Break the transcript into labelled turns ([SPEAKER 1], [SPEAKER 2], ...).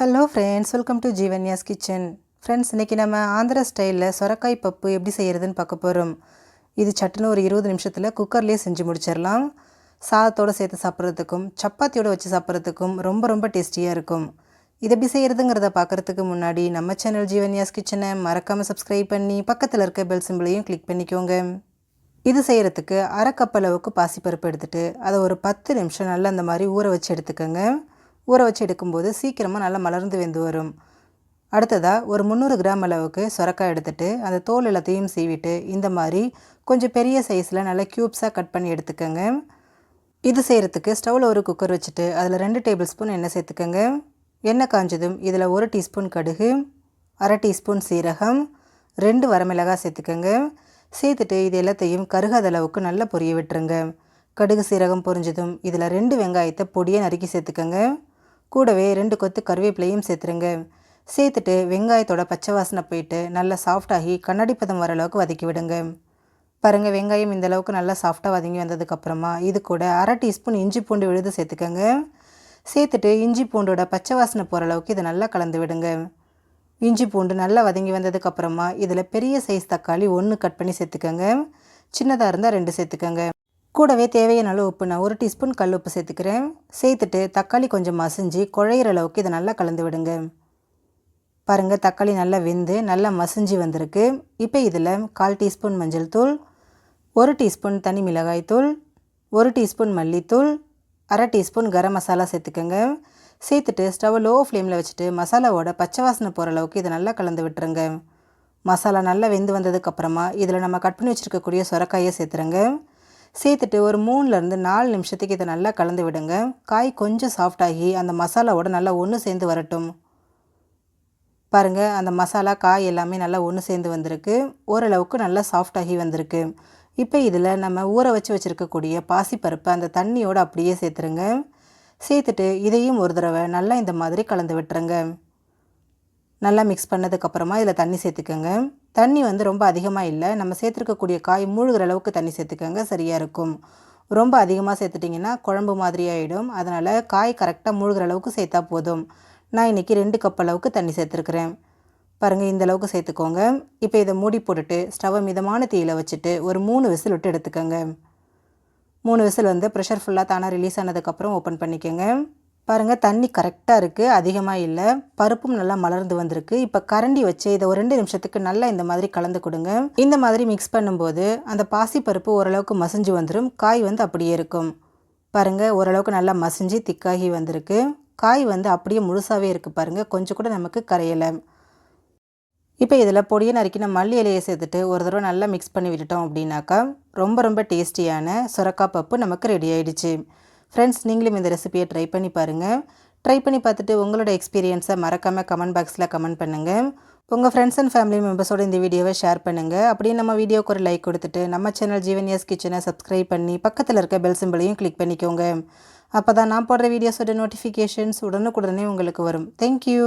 [SPEAKER 1] Hello friends, welcome to Jeevanya's kitchen. Friends, இன்றைக்கி நம்ம ஆந்திர ஸ்டைலில் சொரக்காய் பப்பு எப்படி செய்கிறதுன்னு பார்க்க போகிறோம். இது சட்டுன்னு ஒரு 20 நிமிஷத்தில் குக்கர்லேயே செஞ்சு முடிச்சிடலாம். சாதத்தோடு சேர்த்து சாப்பிட்றதுக்கும் சப்பாத்தியோடு வச்சு சாப்பிட்றதுக்கும் ரொம்ப டேஸ்டியாக இருக்கும். இது எப்படி செய்கிறதுங்கிறத பார்க்குறதுக்கு முன்னாடி நம்ம சேனல் ஜீவன்யாஸ் கிச்சனை மறக்காமல் சப்ஸ்கிரைப் பண்ணி பக்கத்தில் இருக்க பெல் சிம்பிளையும் கிளிக் பண்ணிக்கோங்க. இது செய்கிறதுக்கு அரை கப் அளவுக்கு பாசிப்பருப்பு எடுத்துகிட்டு அதை ஒரு 10 நிமிஷம் நல்லா அந்த மாதிரி ஊற வச்சு எடுத்துக்கோங்க. ஊற வச்சு எடுக்கும்போது சீக்கிரமாக நல்லா மலர்ந்து வெந்து வரும். அடுத்ததாக ஒரு 300 கிராம் அளவுக்கு சொரக்காய் எடுத்துகிட்டு அந்த தோல் எல்லாத்தையும் சீவிட்டு இந்த மாதிரி கொஞ்சம் பெரிய சைஸில் நல்லா க்யூப்ஸாக கட் பண்ணி எடுத்துக்கோங்க. இது செய்கிறதுக்கு ஸ்டவ்வில் ஒரு குக்கர் வச்சுட்டு அதில் 2 டேபிள் ஸ்பூன் எண்ணெய் சேர்த்துக்கோங்க. எண்ணெய் காஞ்சதும் இதில் 1 டீஸ்பூன் கடுகு, அரை டீஸ்பூன் சீரகம், 2 வரமிளகாய் சேர்த்துக்கோங்க. சேர்த்துட்டு இது எல்லாத்தையும் கருகாத அளவுக்கு நல்லா பொரிய விட்டுருங்க. கடுகு சீரகம் பொரிஞ்சதும் இதில் 2 வெங்காயத்தை பொடியாக நறுக்கி சேர்த்துக்கோங்க. கூடவே 2 கொத்து கருவேப்பிலையும் சேர்த்துருங்க. சேர்த்துட்டு வெங்காயத்தோட பச்சை வாசனை போயிட்டு நல்லா சாஃப்டாகி கண்ணாடி பதம் வர அளவுக்கு வதக்கி விடுங்க. பாருங்கள், வெங்காயம் இந்த அளவுக்கு நல்லா சாஃப்டாக வதங்கி வந்ததுக்கப்புறமா இது கூட அரை டீஸ்பூன் இஞ்சி பூண்டு விழுது சேர்த்துக்கோங்க. சேர்த்துட்டு இஞ்சி பூண்டோட பச்சை வாசனை போகிற அளவுக்கு இதை நல்லா கலந்து விடுங்க. இஞ்சி பூண்டு நல்லா வதங்கி வந்ததுக்கப்புறமா இதில் பெரிய சைஸ் தக்காளி 1 கட் பண்ணி சேர்த்துக்கோங்க. சின்னதாக இருந்தால் 2 சேர்த்துக்கோங்க. கூடவே தேவையான அளவு உப்பு, நான் 1 டீஸ்பூன் கல் உப்பு சேர்த்துக்கிறேன். சேர்த்துட்டு தக்காளி கொஞ்சம் மசிஞ்சு குழையிற அளவுக்கு இதை நல்லா கலந்து விடுங்க. பாருங்கள், தக்காளி நல்லா வெந்து நல்லா மசிஞ்சு வந்திருக்கு. இப்போ இதில் 1/4 டீஸ்பூன் மஞ்சள் தூள், 1 டீஸ்பூன் தனி மிளகாய் தூள், 1 டீஸ்பூன் மல்லித்தூள், அரை டீஸ்பூன் கரம் மசாலா சேர்த்துக்கோங்க. சேர்த்துட்டு ஸ்டவ் லோ ஃப்ளேமில் வச்சுட்டு மசாலாவோட பச்சை வாசனை போகிற அளவுக்கு இதை நல்லா கலந்து விட்டுருங்க. மசாலா நல்லா வெந்து வந்ததுக்கப்புறமா இதில் நம்ம கட் பண்ணி வச்சுருக்கக்கூடிய சொரக்காயை சேர்த்துருங்க. சேர்த்துட்டு ஒரு 3லேருந்து 4 நிமிஷத்துக்கு இதை நல்லா கலந்து விடுங்க. காய் கொஞ்சம் சாஃப்டாகி அந்த மசாலாவோட நல்லா ஒன்று சேர்ந்து வரட்டும். பாருங்கள், அந்த மசாலா காய் எல்லாமே நல்லா ஒன்று சேர்ந்து வந்திருக்கு. ஓரளவுக்கு நல்லா சாஃப்டாகி வந்திருக்கு. இப்போ இதில் நம்ம ஊற வச்சுருக்கக்கூடிய பாசிப்பருப்பை அந்த தண்ணியோடு அப்படியே சேர்த்துருங்க. சேர்த்துட்டு இதையும் ஒரு தடவை நல்லா இந்த மாதிரி கலந்து விட்டுருங்க. நல்லா மிக்ஸ் பண்ணதுக்கப்புறமா இதில் தண்ணி சேர்த்துக்கோங்க. தண்ணி ரொம்ப அதிகமாக இல்லை, நம்ம சேர்த்துருக்கக்கூடிய காய் மூழ்கிற அளவுக்கு தண்ணி சேர்த்துக்கோங்க, சரியாக இருக்கும். ரொம்ப அதிகமாக சேர்த்துட்டிங்கன்னா குழம்பு மாதிரி ஆகிடும். அதனால் காய் கரெக்டாக மூழ்கிற அளவுக்கு சேர்த்தா போதும். நான் இன்றைக்கி 2 கப் அளவுக்கு தண்ணி சேர்த்துருக்குறேன். பாருங்கள், இந்த அளவுக்கு சேர்த்துக்கோங்க. இப்போ இதை மூடி போட்டுட்டு ஸ்டவ்வை மிதமான தீயில் வச்சுட்டு ஒரு 3 விசில் விட்டு எடுத்துக்கோங்க. 3 விசில் ப்ரெஷர் ஃபுல்லாக தானாக ரிலீஸ் ஆனதுக்கப்புறம் ஓப்பன் பண்ணிக்கோங்க. பாருங்கள், தண்ணி கரெக்டாக இருக்குது, அதிகமாக இல்லை. பருப்பும் நல்லா மலர்ந்து வந்திருக்கு. இப்போ கரண்டி வச்சு இதை ஒரு 2 நிமிஷத்துக்கு நல்லா இந்த மாதிரி கலந்து கொடுங்க. இந்த மாதிரி மிக்ஸ் பண்ணும்போது அந்த பாசிப்பருப்பு ஓரளவுக்கு மசிஞ்சு வந்துடும். காய் அப்படியே இருக்கும். பாருங்கள், ஓரளவுக்கு நல்லா மசிஞ்சு திக்காகி வந்திருக்கு. காய் அப்படியே முழுசாகவே இருக்குது. பாருங்கள், கொஞ்சம் கூட நமக்கு கரையலை. இப்போ இதில் பொடியை நறுக்கின மல்லி இலையை சேர்த்துட்டு ஒரு தடவை நல்லா மிக்ஸ் பண்ணி விட்டுட்டோம் அப்படின்னாக்கா ரொம்ப டேஸ்டியான சொரக்காய் பப்பு நமக்கு ரெடி ஆகிடுச்சு. ஃப்ரெண்ட்ஸ், நீங்களும் இந்த ரெசிபியை ட்ரை பண்ணி பாருங்கள். ட்ரை பண்ணி பார்த்துட்டு உங்களோட எக்ஸ்பீரியன்ஸை மறக்காமல் கமெண்ட் பாக்ஸில் கமெண்ட் பண்ணுங்கள். உங்கள் ஃப்ரெண்ட்ஸ் அண்ட் ஃபேமிலி மெம்பர்ஸோட இந்த வீடியோவை ஷேர் பண்ணுங்கள். அப்படியே நம்ம வீடியோக்கு ஒரு லைக் கொடுத்துட்டு நம்ம சேனல் ஜீவன்யாஸ் கிச்சனை சப்ஸ்கிரைப் பண்ணி பக்கத்தில் இருக்க பெல் சிம்பிளையும் கிளிக் பண்ணிக்கோங்க. அப்போ தான் நான் போடுற வீடியோஸோட நோட்டிஃபிகேஷன்ஸ் உடனுக்குடனே உங்களுக்கு வரும். தேங்க்யூ.